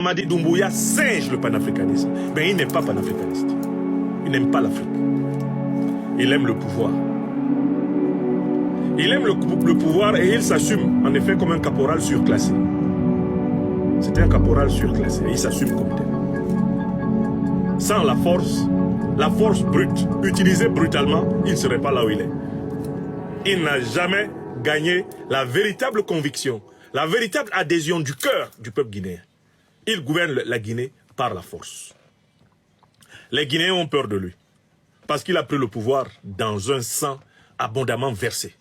Mamadi Doumbouya singe le panafricanisme. Mais il n'est pas panafricaniste. Il n'aime pas l'Afrique. Il aime le pouvoir. Il aime le pouvoir et il s'assume en effet comme un caporal surclassé. C'est un caporal surclassé et il s'assume comme tel. Sans la force brute, utilisée brutalement, il ne serait pas là où il est. Il n'a jamais gagné la véritable conviction, la véritable adhésion du cœur du peuple guinéen. Il gouverne la Guinée par la force. Les Guinéens ont peur de lui parce qu'il a pris le pouvoir dans un sang abondamment versé.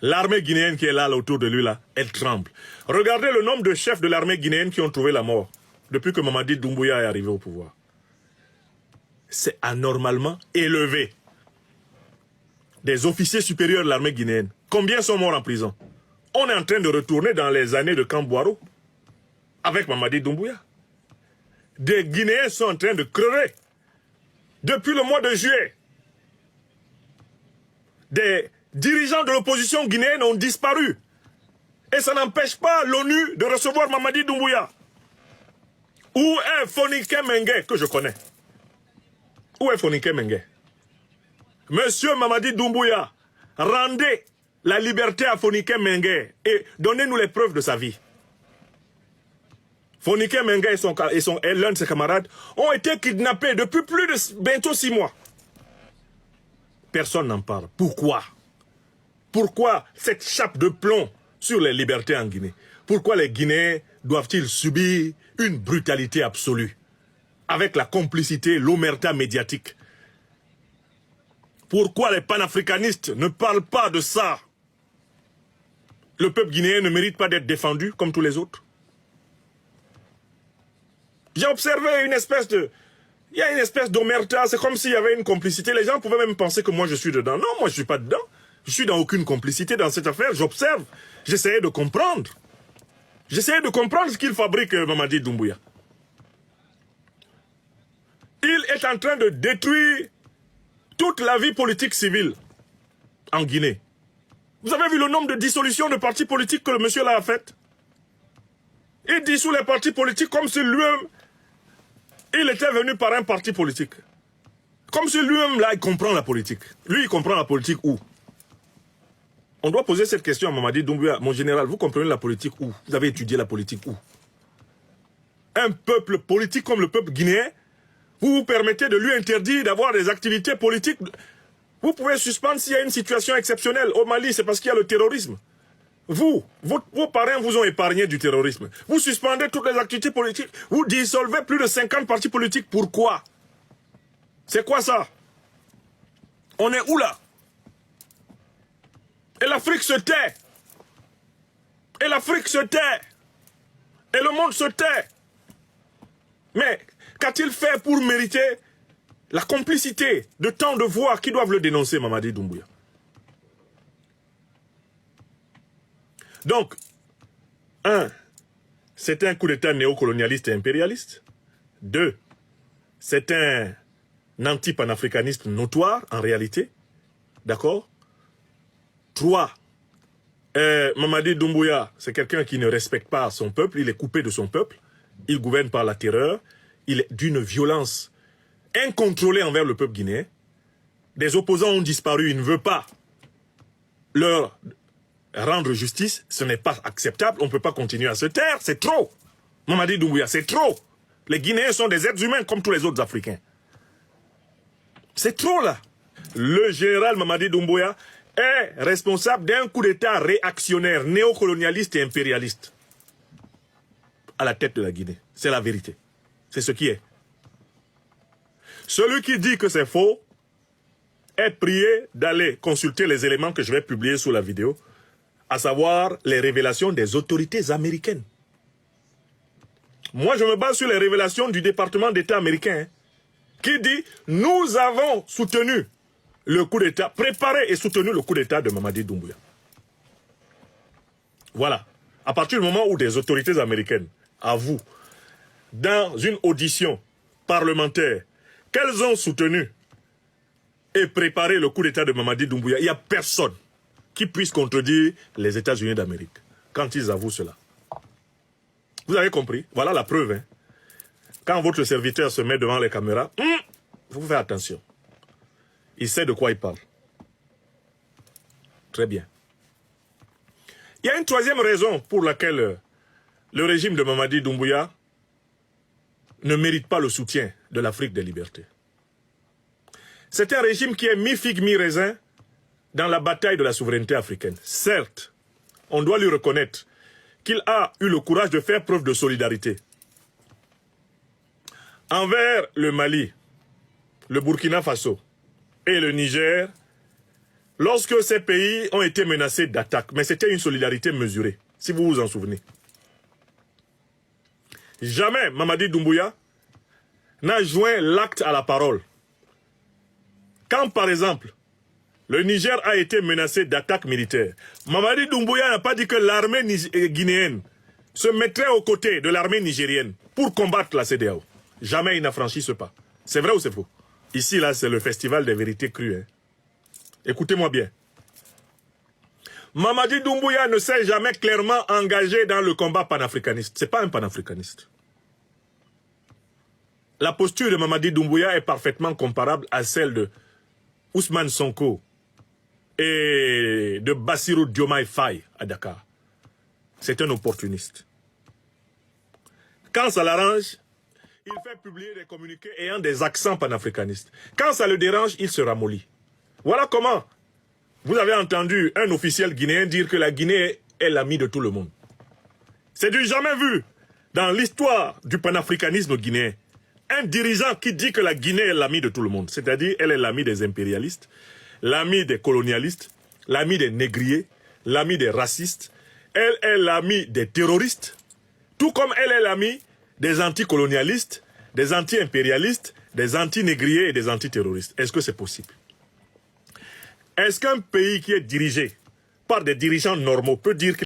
L'armée guinéenne qui est là autour de lui, là, elle tremble. Regardez le nombre de chefs de l'armée guinéenne qui ont trouvé la mort depuis que Mamadi Doumbouya est arrivé au pouvoir. C'est anormalement élevé. Des officiers supérieurs de l'armée guinéenne. Combien sont morts en prison? On est en train de retourner dans les années de Camboiro avec Mamadi Doumbouya. Des Guinéens sont en train de crever. Depuis le mois de juillet, des dirigeants de l'opposition guinéenne ont disparu. Et ça n'empêche pas l'ONU de recevoir Mamadi Doumbouya. Où est Fonike Mengue, que je connais? Où est Fonike Mengue? Monsieur Mamadi Doumbouya, rendez la liberté à Fonike Mengue et donnez-nous les preuves de sa vie. Fonike Mengue et l'un de ses camarades ont été kidnappés depuis plus de bientôt 6 mois. Personne n'en parle. Pourquoi? Pourquoi cette chape de plomb sur les libertés en Guinée? Pourquoi les Guinéens doivent-ils subir une brutalité absolue avec la complicité, l'omerta médiatique? Pourquoi les panafricanistes ne parlent pas de ça? Le peuple guinéen ne mérite pas d'être défendu comme tous les autres. J'ai observé une espèce de... Il y a une espèce d'omerta, c'est comme s'il y avait une complicité. Les gens pouvaient même penser que moi je suis dedans. Non, moi je ne suis pas dedans. Je suis dans aucune complicité dans cette affaire. J'observe. J'essayais de comprendre. J'essayais de comprendre ce qu'il fabrique, Mamadi Doumbouya. Il est en train de détruire toute la vie politique civile en Guinée. Vous avez vu le nombre de dissolutions de partis politiques que le monsieur là a fait? Il dissout les partis politiques comme si lui-même, il était venu par un parti politique. Comme si lui-même là, il comprend la politique. Lui, il comprend la politique où? On doit poser cette question à Mamadi Doumbouya. Mon général, vous comprenez la politique où? Vous avez étudié la politique où? Un peuple politique comme le peuple guinéen, vous vous permettez de lui interdire d'avoir des activités politiques. Vous pouvez suspendre s'il y a une situation exceptionnelle. Au Mali, c'est parce qu'il y a le terrorisme. Vos parents vous ont épargné du terrorisme. Vous suspendez toutes les activités politiques. Vous dissolvez plus de 50 partis politiques. Pourquoi? C'est quoi ça? On est où là? Et l'Afrique se tait. Et l'Afrique se tait. Et le monde se tait. Mais qu'a-t-il fait pour mériter la complicité de tant de voix qui doivent le dénoncer, Mamadi Doumbouya? Donc, 1. C'est un coup d'État néocolonialiste et impérialiste. 2. C'est un anti-panafricaniste notoire, en réalité. D'accord? 3. Mamadi Doumbouya, c'est quelqu'un qui ne respecte pas son peuple, il est coupé de son peuple, il gouverne par la terreur, il est d'une violence incontrôlée envers le peuple guinéen. Des opposants ont disparu, il ne veut pas leur rendre justice, ce n'est pas acceptable, on ne peut pas continuer à se taire, c'est trop. Mamadi Doumbouya, c'est trop. Les Guinéens sont des êtres humains comme tous les autres Africains. C'est trop là. Le général Mamadi Doumbouya est responsable d'un coup d'État réactionnaire, néocolonialiste et impérialiste à la tête de la Guinée. C'est la vérité. C'est ce qui est. Celui qui dit que c'est faux est prié d'aller consulter les éléments que je vais publier sous la vidéo, à savoir les révélations des autorités américaines. Moi, je me base sur les révélations du département d'État américain, qui dit « Nous avons soutenu le coup d'État, préparé et soutenu le coup d'État de Mamadi Doumbouya. » Voilà. À partir du moment où des autorités américaines avouent, dans une audition parlementaire, qu'elles ont soutenu et préparé le coup d'État de Mamadi Doumbouya, il n'y a personne qui puisse contredire les États-Unis d'Amérique quand ils avouent cela. Vous avez compris? Voilà la preuve. Hein. Quand votre serviteur se met devant les caméras, vous faites attention. Il sait de quoi il parle. Très bien. Il y a une troisième raison pour laquelle le régime de Mamadi Doumbouya ne mérite pas le soutien de l'Afrique des libertés. C'est un régime qui est mi-figue, mi-raisin dans la bataille de la souveraineté africaine. Certes, on doit lui reconnaître qu'il a eu le courage de faire preuve de solidarité envers le Mali, le Burkina Faso et le Niger, lorsque ces pays ont été menacés d'attaque. Mais c'était une solidarité mesurée, si vous vous en souvenez. Jamais Mamadi Doumbouya n'a joint l'acte à la parole. Quand, par exemple, le Niger a été menacé d'attaque militaire, Mamadi Doumbouya n'a pas dit que l'armée guinéenne se mettrait aux côtés de l'armée nigérienne pour combattre la CEDEAO. Jamais il n'a franchi ce pas. C'est vrai ou c'est faux? Ici, là, c'est le festival des vérités crues. Hein. Écoutez-moi bien. Mamadi Doumbouya ne s'est jamais clairement engagé dans le combat panafricaniste. Ce n'est pas un panafricaniste. La posture de Mamadi Doumbouya est parfaitement comparable à celle de Ousmane Sonko et de Bassirou Diomaye Faye à Dakar. C'est un opportuniste. Quand ça l'arrange, il fait publier des communiqués ayant des accents panafricanistes. Quand ça le dérange, il se ramollit. Voilà comment vous avez entendu un officiel guinéen dire que la Guinée est l'ami de tout le monde. C'est du jamais vu dans l'histoire du panafricanisme guinéen. Un dirigeant qui dit que la Guinée est l'ami de tout le monde, c'est-à-dire elle est l'ami des impérialistes, l'ami des colonialistes, l'ami des négriers, l'ami des racistes, elle est l'ami des terroristes, tout comme elle est l'ami des anticolonialistes, des anti-impérialistes, des anti-négriers et des anti-terroristes. Est-ce que c'est possible? Est-ce qu'un pays qui est dirigé par des dirigeants normaux peut dire qu'il